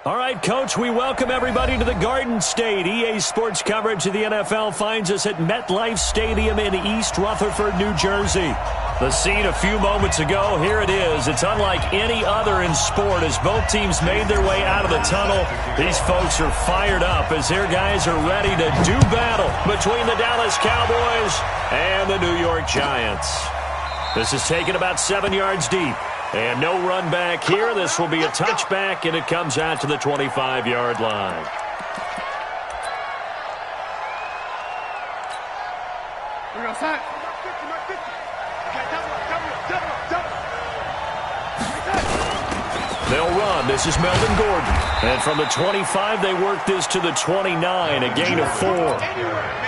All right, Coach, we welcome everybody to the Garden State. EA Sports coverage of the NFL finds us at MetLife Stadium in East Rutherford, New Jersey. The scene a few moments ago, here it is. It's unlike any other in sport as both teams made their way out of the tunnel. These folks are fired up as their guys are ready to do battle between the Dallas Cowboys and the New York Giants. This is taken about 7 yards deep. And no run back here. This will be a touchback, and it comes out to the 25-yard line. They'll run. This is Melvin Gordon. And from the 25, they work this to the 29, a gain of 4.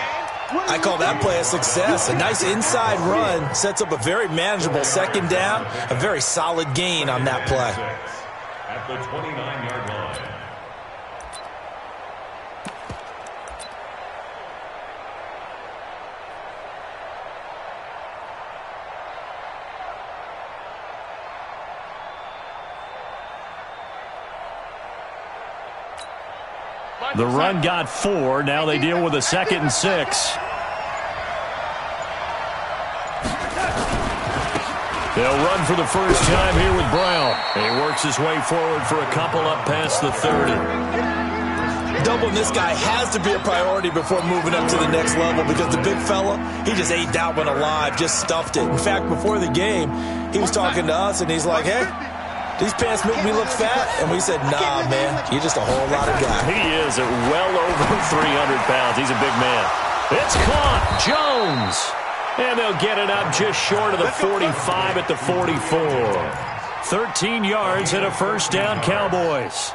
I call that play a success. A nice inside run sets up a very manageable second down. A very solid gain on that play. At the 29-yard line. The run got 4. Now they deal with a 2nd and 6. They'll run for the first time here with Brown. And he works his way forward for a couple up past the 30. Doubling this guy has to be a priority before moving up to the next level because the big fella, he just ate that one alive, just stuffed it. In fact, before the game, he was talking to us, and he's like, hey, these pants make me look fat. And we said, nah, man, you're just a whole lot of guy. He is at well over 300 pounds. He's a big man. It's caught. Jones. And they'll get it up just short of the 45 at the 44. 13 yards and a first down, Cowboys.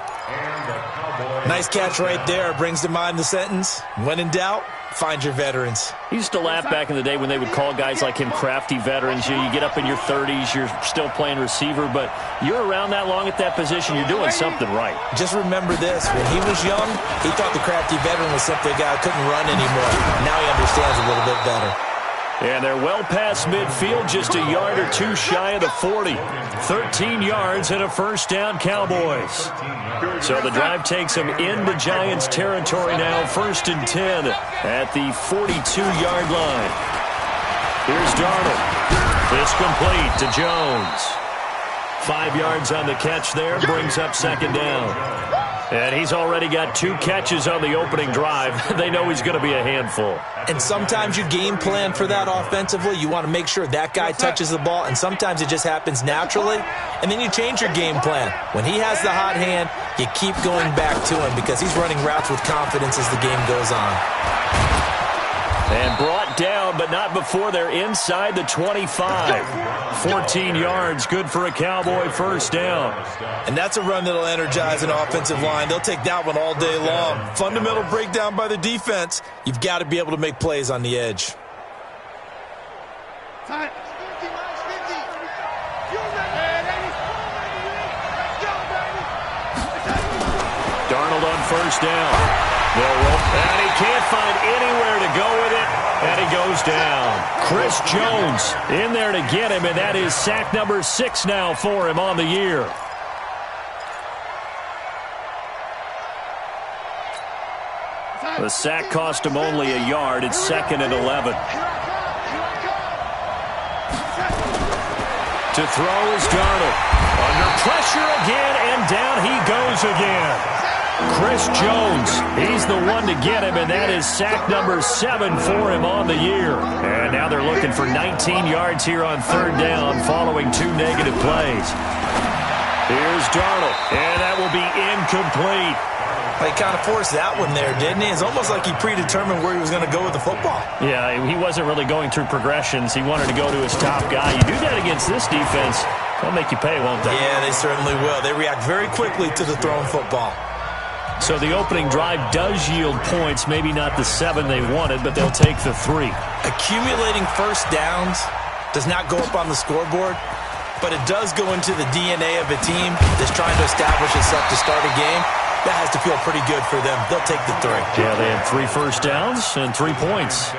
Nice catch right there. Brings to mind the sentence, when in doubt, find your veterans. He used to laugh back in the day when they would call guys like him crafty veterans. You get up in your 30s, you're still playing receiver, but you're around that long at that position, you're doing something right. Just remember this. When he was young, he thought the crafty veteran was simply a guy who couldn't run anymore. Now he understands a little bit better. And they're well past midfield, just a yard or two shy of the 40. 13 yards and a first down, Cowboys. So the drive takes them into Giants territory now, 1st and 10 at the 42-yard line. Here's Darnold. It's complete to Jones. 5 yards on the catch there, brings up 2nd down. And he's already got 2 catches on the opening drive. They know he's going to be a handful. And sometimes you game plan for that offensively. You want to make sure that guy touches the ball, and sometimes it just happens naturally. And then you change your game plan. When he has the hot hand, you keep going back to him because he's running routes with confidence as the game goes on. And brought down, but not before they're inside the 25. 14 yards, good for a Cowboy first down. And that's a run that'll energize an offensive line. They'll take that one all day long. Fundamental breakdown by the defense. You've got to be able to make plays on the edge. Darnold on first down. They'll roll, and he can't find anywhere to go with it, and he goes down. Chris Jones in there to get him, and that is sack number 6 now for him on the year. The sack cost him only a yard. It's 2nd and 11. To throw is Darnold. Under pressure again, and down he goes again. Chris Jones, he's the one to get him, and that is sack number 7 for him on the year. And now they're looking for 19 yards here on 3rd down following 2 negative plays. Here's Darnold, and that will be incomplete. He kind of forced that one there, didn't he? It's almost like he predetermined where he was going to go with the football. Yeah, he wasn't really going through progressions. He wanted to go to his top guy. You do that against this defense, they'll make you pay, won't they? Yeah, they certainly will. They react very quickly to the thrown football. So the opening drive does yield points, maybe not the 7 they wanted, but they'll take the 3. Accumulating first downs does not go up on the scoreboard, but it does go into the DNA of a team that's trying to establish itself to start a game. That has to feel pretty good for them. They'll take the 3. Yeah, they had 3 first downs and 3 points.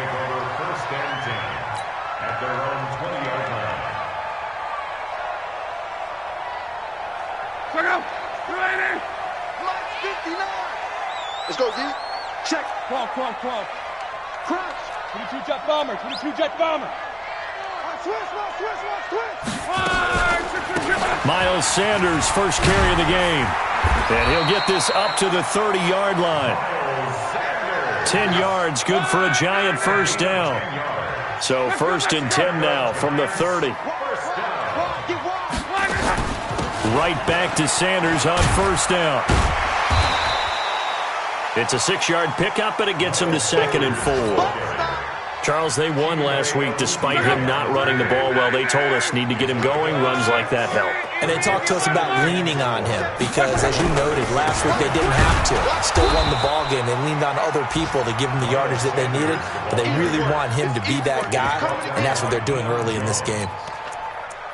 Let's go, Z. Check. Crawl. Crouch. 22 jet bomber. Miles Sanders, first carry of the game. And he'll get this up to the 30-yard line. 10 yards, good for a giant first down. So 1st and 10 now from the 30. Right back to Sanders on 1st down. It's a 6-yard pickup, and it gets him to 2nd and 4. Charles, they won last week despite him not running the ball well. They told us need to get him going. Runs like that help. And they talked to us about leaning on him because, as you noted, last week they didn't have to. Still won the ball game. They leaned on other people to give them the yardage that they needed, but they really want him to be that guy, and that's what they're doing early in this game.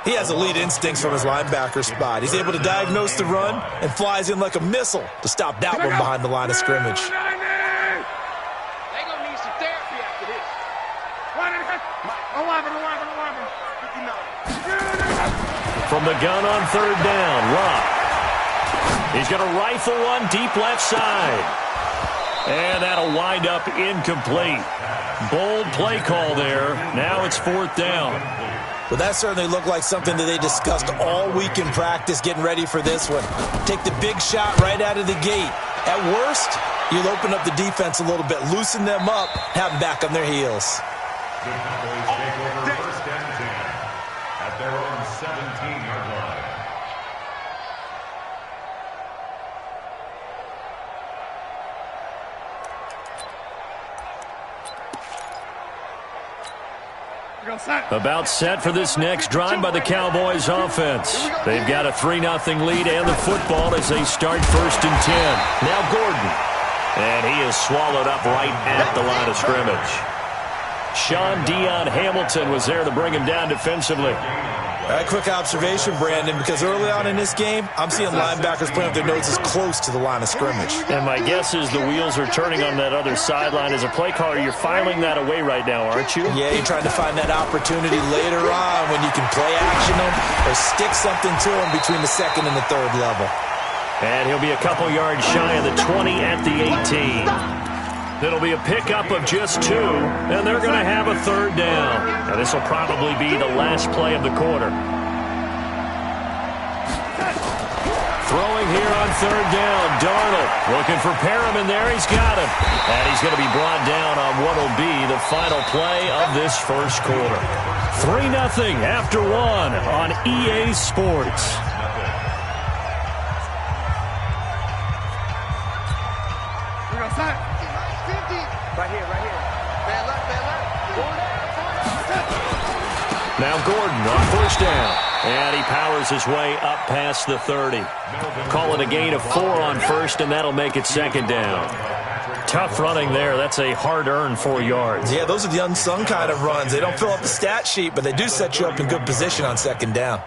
He has elite instincts from his linebacker spot. He's able to diagnose the run and flies in like a missile to stop that one behind the line of scrimmage. From the gun on 3rd down, Locke. He's going to rifle one deep left side. And that'll wind up incomplete. Bold play call there. Now it's 4th down. Well, that certainly looked like something that they discussed all week in practice getting ready for this one. Take the big shot right out of the gate. At worst, you'll open up the defense a little bit, loosen them up, have them back on their heels. The Cowboys take over 1st and 10 at their own 17-yard line. About set for this next drive by the Cowboys offense. They've got a 3-0 lead and the football as they start 1st and 10. Now Gordon. And he is swallowed up right at the line of scrimmage. Sean Dion Hamilton was there to bring him down defensively. A quick observation, Brandon, because early on in this game, I'm seeing linebackers putting up their noses close to the line of scrimmage. And my guess is the wheels are turning on that other sideline. As a play caller, you're filing that away right now, aren't you? Yeah, you're trying to find that opportunity later on when you can play action them or stick something to them between the 2nd and the 3rd level. And he'll be a couple yards shy of the 20 at the 18. It'll be a pickup of just 2, and they're going to have a 3rd down. Now, this will probably be the last play of the quarter. Throwing here on 3rd down, Darnold looking for Perriman there. He's got him. And he's going to be brought down on what will be the final play of this first quarter. 3-0 after 1 on EA Sports. Right here. Man left. Now Gordon on 1st down. And he powers his way up past the 30. Call it a gain of 4 on 1st, and that'll make it 2nd down. Tough running there. That's a hard-earned 4 yards. Yeah, those are the unsung kind of runs. They don't fill up the stat sheet, but they do set you up in good position on 2nd down.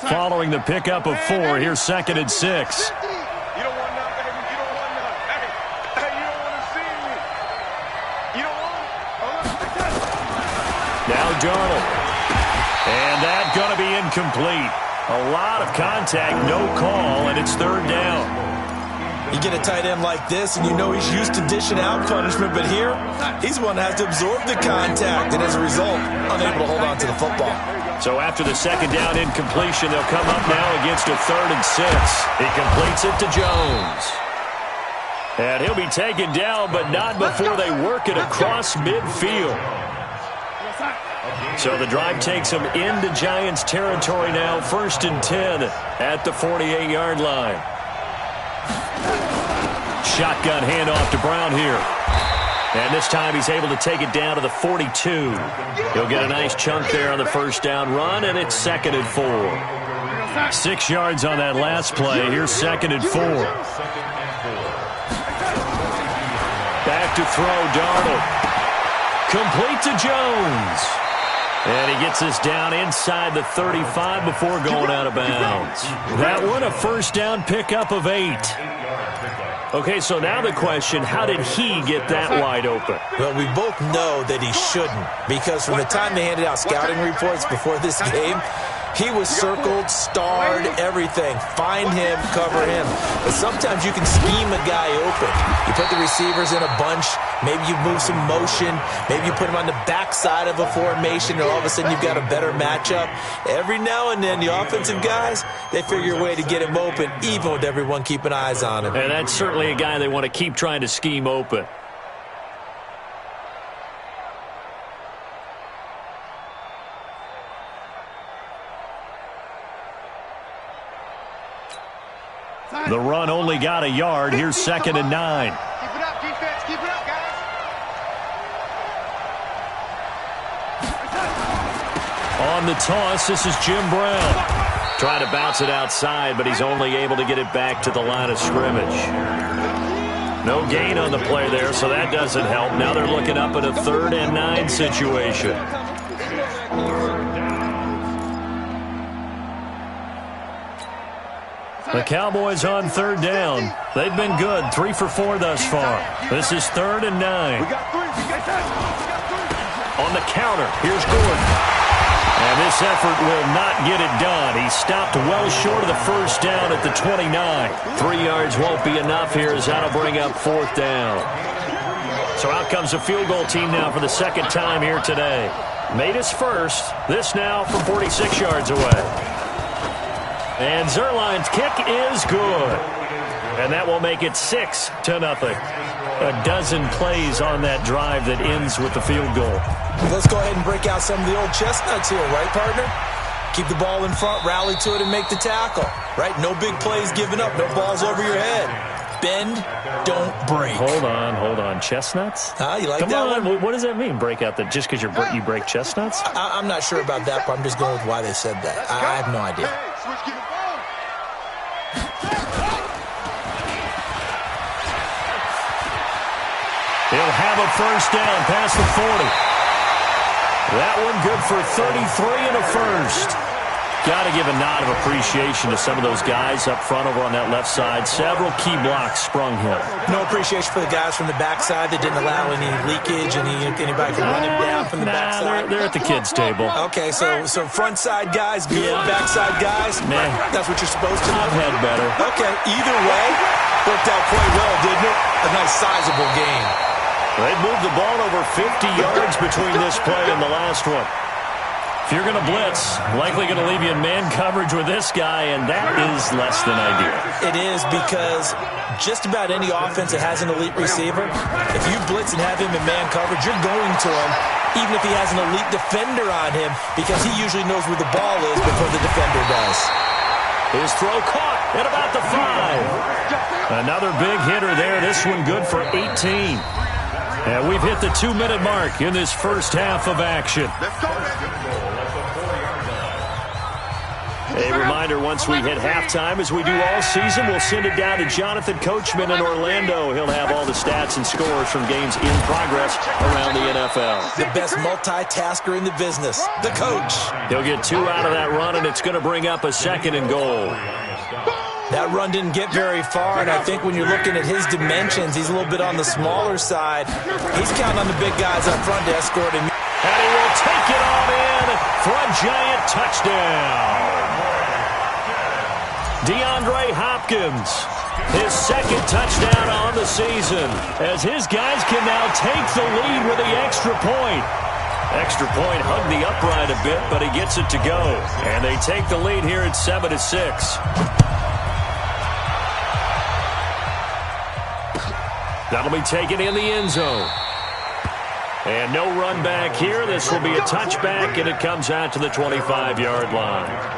Following the pickup of 4, here's 2nd and 6. Now Darnold. And that's going to be incomplete. A lot of contact, no call, and it's 3rd down. You get a tight end like this, and you know he's used to dishing out punishment, but here, he's the one that has to absorb the contact, and as a result, unable to hold on to the football. So after the 2nd down incompletion, they'll come up now against a 3rd and 6. He completes it to Jones. And he'll be taken down, but not before they work it across midfield. So the drive takes them into Giants territory now, 1st and 10 at the 48-yard line. Shotgun handoff to Brown here. And this time he's able to take it down to the 42. He'll get a nice chunk there on the 1st down run, and it's 2nd and 4. 6 yards on that last play. Here's 2nd and 4. Back to throw, Darnold. Complete to Jones. And he gets this down inside the 35 before going out of bounds. That one, a 1st down pickup of 8. Okay, so now the question, how did he get that wide open? Well, we both know that he shouldn't, because from the time they handed out scouting reports before this game, He was circled, starred, everything. Find him, cover him. But sometimes you can scheme a guy open. You put the receivers in a bunch. Maybe you move some motion. Maybe you put him on the backside of a formation, and all of a sudden you've got a better matchup. Every now and then, the offensive guys, they figure a way to get him open, even with everyone keeping eyes on him. And that's certainly a guy they want to keep trying to scheme open. The run only got a yard. Here's 2nd and 9. Keep it up, defense. Keep it up, guys. On the toss, this is Jim Brown. Trying to bounce it outside, but he's only able to get it back to the line of scrimmage. No gain on the play there, so that doesn't help. Now they're looking up at a 3rd and 9 situation. The Cowboys on 3rd down. They've been good, 3 for 4 thus far. This is 3rd and 9. We got 3. We got 10. On the counter, here's Gordon. And this effort will not get it done. He stopped well short of the 1st down at the 29. 3 yards won't be enough here as that'll bring up 4th down. So out comes a field goal team now for the 2nd time here today. Made his first. This now from 46 yards away. And Zerline's kick is good. And that will make it 6-0. A dozen plays on that drive that ends with the field goal. Let's go ahead and break out some of the old chestnuts here, right, partner? Keep the ball in front, rally to it, and make the tackle, right? No big plays given up, no balls over your head. Bend, don't break. Hold on. Chestnuts? You like Come that on. one? What does that mean, break out? Just because you break chestnuts? I'm not sure about that, but I'm just going with why they said that. I have no idea. Hey, switch, keep it going. He'll have a 1st down past the 40. That one good for 33 and a 1st. Got to give a nod of appreciation to some of those guys up front over on that left side. Several key blocks sprung him. No appreciation for the guys from the backside that didn't allow any leakage, anybody can run him down from the backside. They're at the kids' table. Okay, so front side guys, good. Yeah. Backside guys, Man. that's what you're supposed to do. I've had better. Okay, either way, worked out quite well, didn't it? A nice sizable gain. They moved the ball over 50 yards between this play and the last one. If you're going to blitz, likely going to leave you in man coverage with this guy, and that is less than ideal. It is, because just about any offense that has an elite receiver, if you blitz and have him in man coverage, you're going to him, even if he has an elite defender on him, because he usually knows where the ball is before the defender does. His throw caught at about the 5. Another big hitter there. This one good for 18. And we've hit the 2-minute mark in this first half of action. A reminder, once we hit halftime, as we do all season, we'll send it down to Jonathan Coachman in Orlando. He'll have all the stats and scores from games in progress around the NFL. The best multitasker in the business, the coach. He'll get 2 out of that run, and it's going to bring up a 2nd and goal. That run didn't get very far, and I think when you're looking at his dimensions, he's a little bit on the smaller side. He's counting on the big guys up front to escort him. And he will take it on in for a giant touchdown. DeAndre Hopkins, his 2nd touchdown on the season, as his guys can now take the lead with the extra point. Extra point hugged the upright a bit, but he gets it to go. And they take the lead here at 7-6. That'll be taken in the end zone. And no run back here. This will be a touchback, and it comes out to the 25-yard line.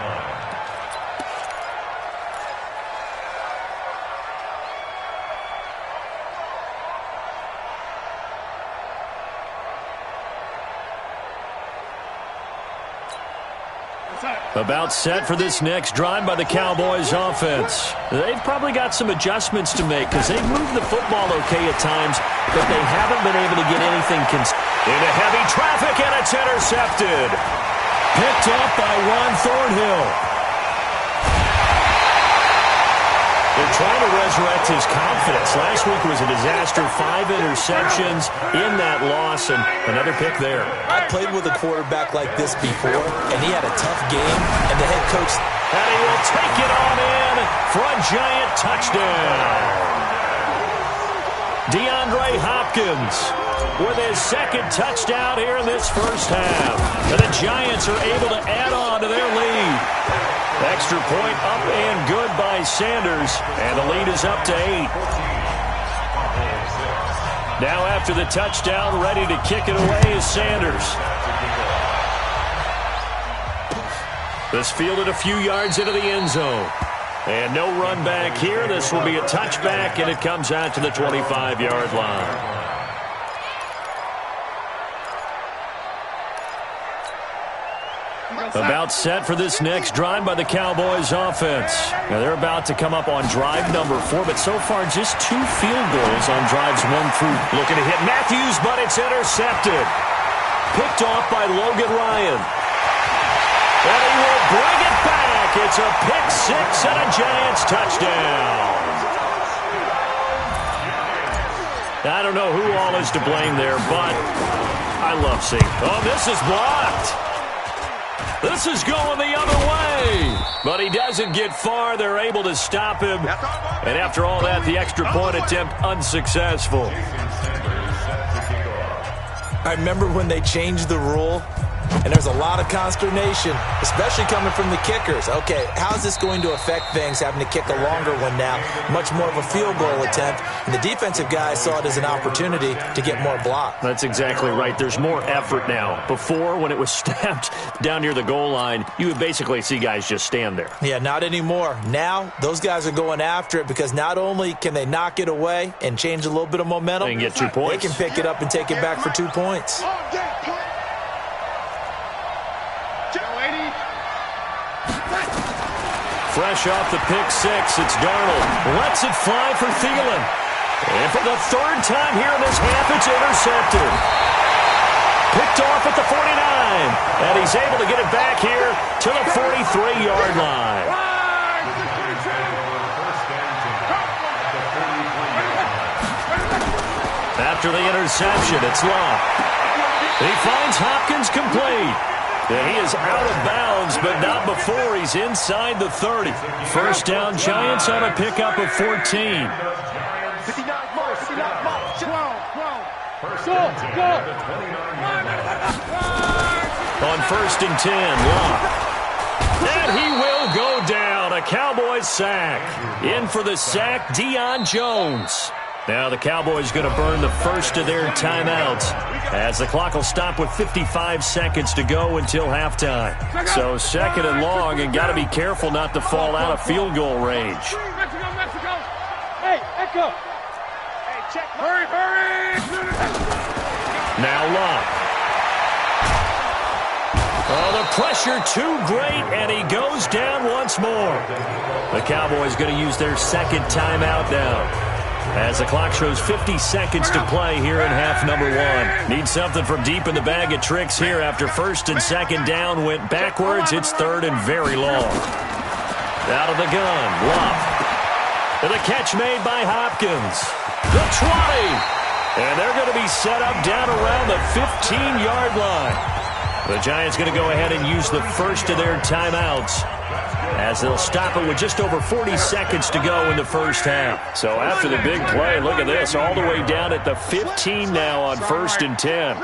About set for this next drive by the Cowboys offense. They've probably got some adjustments to make because they've moved the football okay at times, but they haven't been able to get anything into heavy traffic, and it's intercepted. Picked up by Juan Thornhill. They're trying to resurrect his confidence. Last week was a disaster. 5 interceptions in that loss, and another pick there. I played with a quarterback like this before, and he had a tough game, and the head coach... And he will take it on in for a giant touchdown. DeAndre Hopkins with his second touchdown here in this first half. And the Giants are able to add on to their lead. Extra point up and good by Sanders, and the lead is up to 8. Now after the touchdown, ready to kick it away is Sanders. This fielded a few yards into the end zone. And no run back here. This will be a touchback, and it comes out to the 25-yard line. About set for this next drive by the Cowboys offense. Now they're about to come up on drive number 4, but so far just 2 field goals on drives 1 through. Looking to hit Matthews, but it's intercepted. Picked off by Logan Ryan. And he will bring it back. It's a pick 6 and a Giants touchdown. I don't know who all is to blame there, but I love seeing. Oh, this is blocked. This is going the other way. But he doesn't get far. They're able to stop him. And after all that, the extra point attempt unsuccessful. I remember when they changed the rule, and there's a lot of consternation, especially coming from the kickers. Okay, how's this going to affect things, having to kick a longer one now? Much more of a field goal attempt. And the defensive guys saw it as an opportunity to get more block. That's exactly right. There's more effort now. Before, when it was snapped down near the goal line, you would basically see guys just stand there. Yeah, not anymore. Now, those guys are going after it because not only can they knock it away and change a little bit of momentum, and get 2 points. They can pick it up and take it back for 2 points. Fresh off the pick 6, it's Darnold. Lets it fly for Thielen. And for the 3rd time here in this half, it's intercepted. Picked off at the 49. And he's able to get it back here to the 43-yard line. After the interception, it's Love. He finds Hopkins complete. And he is out of bounds, but not before he's inside the 30. First down, Giants on a pickup of 14. 59 more, 59 more. 12. Go. On 1st and 10, Love. And he will go down. A Cowboys sack. In for the sack, Deion Jones. Now the Cowboys going to burn the first of their timeouts as the clock will stop with 55 seconds to go until halftime. So 2nd and long, and got to be careful not to fall out of field goal range. Mexico. Hey, Echo. Hey, check. Hurry. Now Love. Oh, the pressure too great, and he goes down once more. The Cowboys going to use their 2nd timeout now, as the clock shows 50 seconds to play here in half number 1. Need something from deep in the bag of tricks here after 1st and 2nd down went backwards. It's 3rd and very long. Out of the gun, Love. And the catch made by Hopkins. The 20. And they're going to be set up down around the 15-yard line. The Giants going to go ahead and use the first of their timeouts, as they'll stop it with just over 40 seconds to go in the first half. So after the big play, look at this, all the way down at the 15 now on 1st and 10.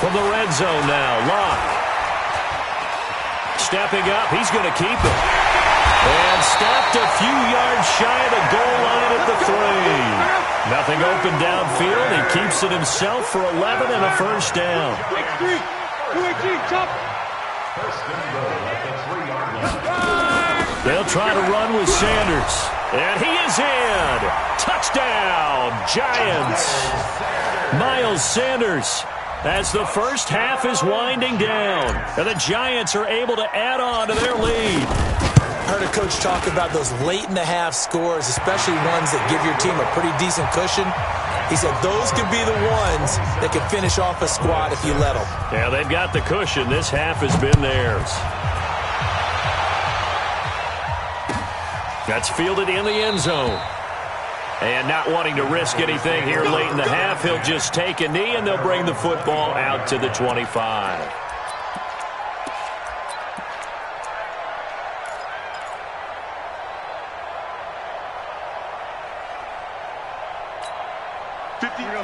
From the red zone now, Locke. Stepping up, he's going to keep it. And stopped a few yards shy of the goal line at the 3. Nothing open downfield. He keeps it himself for 11 and a first down. They'll try to run with Sanders. And he is in. Touchdown, Giants. Miles Sanders, as the first half is winding down. And the Giants are able to add on to their lead. I heard a coach talk about those late-in-the-half scores, especially ones that give your team a pretty decent cushion. He said those could be the ones that could finish off a squad if you let them. Yeah, they've got the cushion. This half has been theirs. That's fielded in the end zone. And not wanting to risk anything here late in the half, he'll just take a knee, and they'll bring the football out to the 25.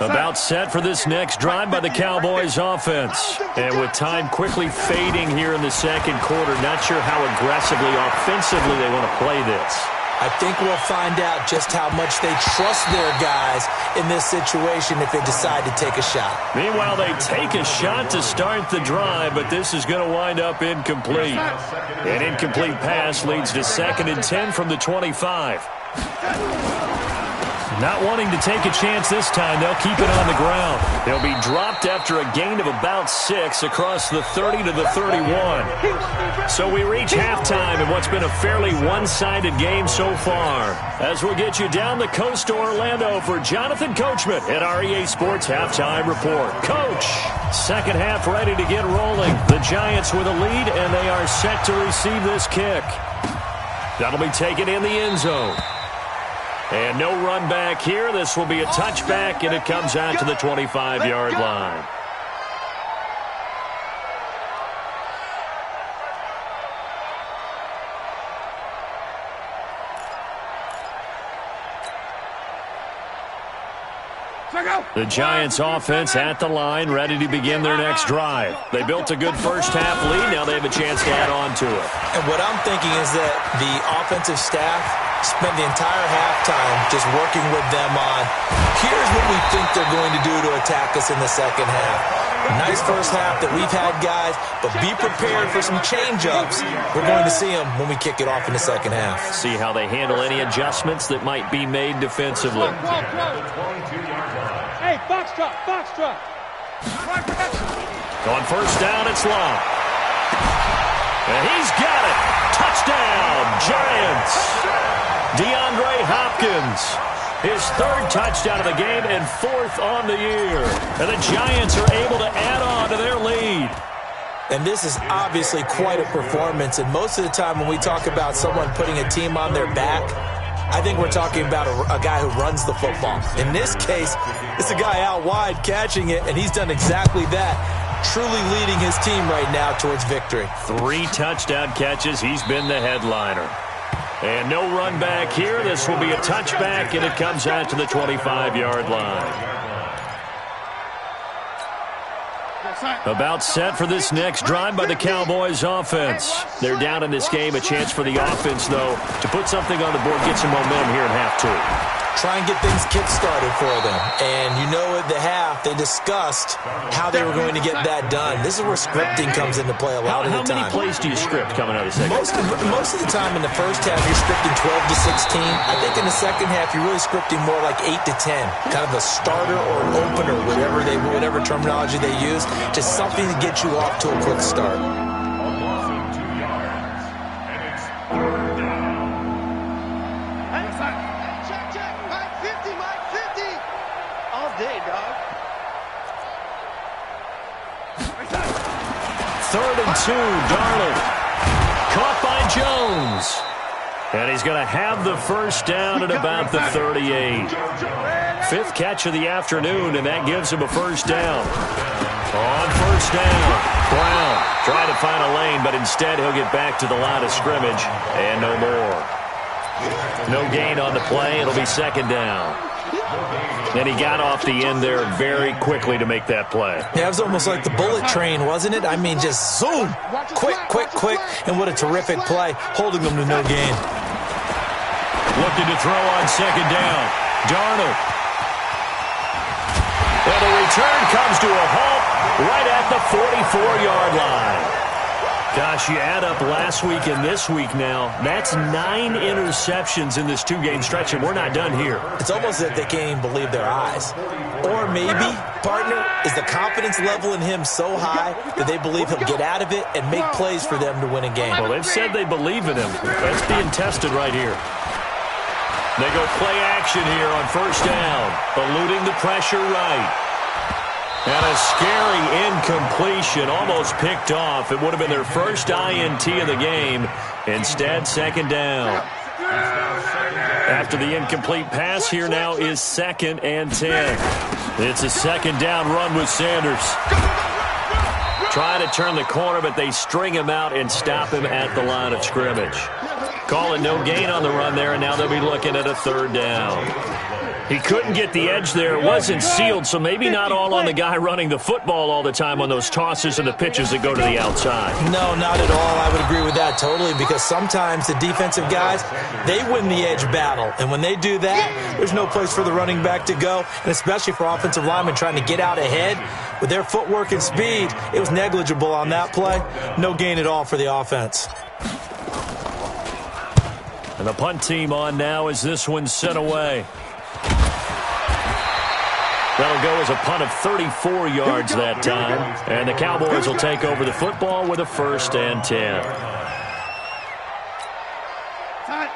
About set for this next drive by the Cowboys offense. And with time quickly fading here in the second quarter, not sure how aggressively, offensively they want to play this. I think we'll find out just how much they trust their guys in this situation if they decide to take a shot. Meanwhile, they take a shot to start the drive, but this is going to wind up incomplete. An incomplete pass leads to 2nd and 10 from the 25. Not wanting to take a chance this time, they'll keep it on the ground. They'll be dropped after a gain of about 6 across the 30 to the 31. So we reach halftime in what's been a fairly one-sided game so far. As we'll get you down the coast to Orlando for Jonathan Coachman at our EA Sports Halftime Report. Coach, second half ready to get rolling. The Giants with a lead, and they are set to receive this kick. That'll be taken in the end zone. And no run back here. This will be a touchback, and it comes out to the 25-yard line. The Giants offense at the line, ready to begin their next drive. They built a good first half lead. Now they have a chance to add on to it. And what I'm thinking is that the offensive staff spent the entire halftime just working with them on, here's what we think they're going to do to attack us in the second half. Nice first half that we've had, guys, but be prepared for some change-ups. We're going to see them when we kick it off in the second half. See how they handle any adjustments that might be made defensively. Hey, box drop. On first down, it's Long. And he's got it. Touchdown, Giants. DeAndre Hopkins, his 3rd touchdown of the game and 4th on the year. And the Giants are able to add on to their lead. And this is obviously quite a performance. And most of the time when we talk about someone putting a team on their back, I think we're talking about a guy who runs the football. In this case, it's a guy out wide catching it, and he's done exactly that, truly leading his team right now towards victory. 3 touchdown catches. He's been the headliner. And no run back here. This will be a touchback, and it comes out to the 25-yard line. About set for this next drive by the Cowboys offense. They're down in this game. A chance for the offense, though, to put something on the board, get some momentum here in half 2. Try and get things kick-started for them. And you know at the half, they discussed how they were going to get that done. This is where scripting comes into play a lot of the time. How many plays do you script coming out of the second? Most of the time in the first half, you're scripting 12 to 16. I think in the second half, you're really scripting more like 8 to 10. Kind of a starter or an opener, whatever terminology they use. Just something to get you off to a quick start. Third and 2, Darnold. Caught by Jones. And he's going to have the first down at about the 38. 5th catch of the afternoon, and that gives him a first down. On first down, Brown trying to find a lane, but instead he'll get back to the line of scrimmage, and no more. No gain on the play. It'll be 2nd down. And he got off the end there very quickly to make that play. Yeah, it was almost like the bullet train, wasn't it? I mean, just zoom, quick, and what a terrific play, holding them to no gain. Looking to throw on 2nd down. Darnold. And the return comes to a halt right at the 44-yard line. Gosh, you add up last week and this week now, that's 9 interceptions in this 2-game stretch, and we're not done here. It's almost as if they can't even believe their eyes. Or maybe, partner, is the confidence level in him so high that they believe he'll get out of it and make plays for them to win a game. Well, they've said they believe in him. That's being tested right here. They go play action here on first down, eluding the pressure right. And a scary incompletion, almost picked off. It would have been their first INT of the game. Instead, 2nd down. After the incomplete pass, here now is 2nd and 10. It's a 2nd down run with Sanders. Trying to turn the corner, but they string him out and stop him at the line of scrimmage. Calling no gain on the run there, and now they'll be looking at a 3rd down. He couldn't get the edge there. It wasn't sealed, so maybe not all on the guy running the football all the time on those tosses and the pitches that go to the outside. No, not at all. I would agree with that totally, because sometimes the defensive guys, they win the edge battle. And when they do that, there's no place for the running back to go, and especially for offensive linemen trying to get out ahead. With their footwork and speed, it was negligible on that play. No gain at all for the offense. And the punt team on now as this one's sent away. That'll go as a punt of 34 yards that time. And the Cowboys will take over the football with a 1st and 10.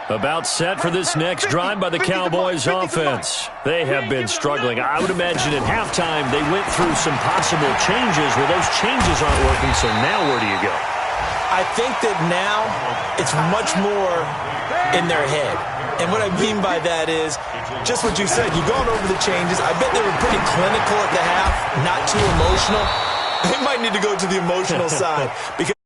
About set for this next drive by the Cowboys offense. They have been struggling. I would imagine at halftime they went through some possible changes. Well, those changes aren't working, so now where do you go? I think that now it's much more in their head. And what I mean by that is just what you said. You've gone over the changes. I bet they were pretty clinical at the half, not too emotional. They might need to go to the emotional side because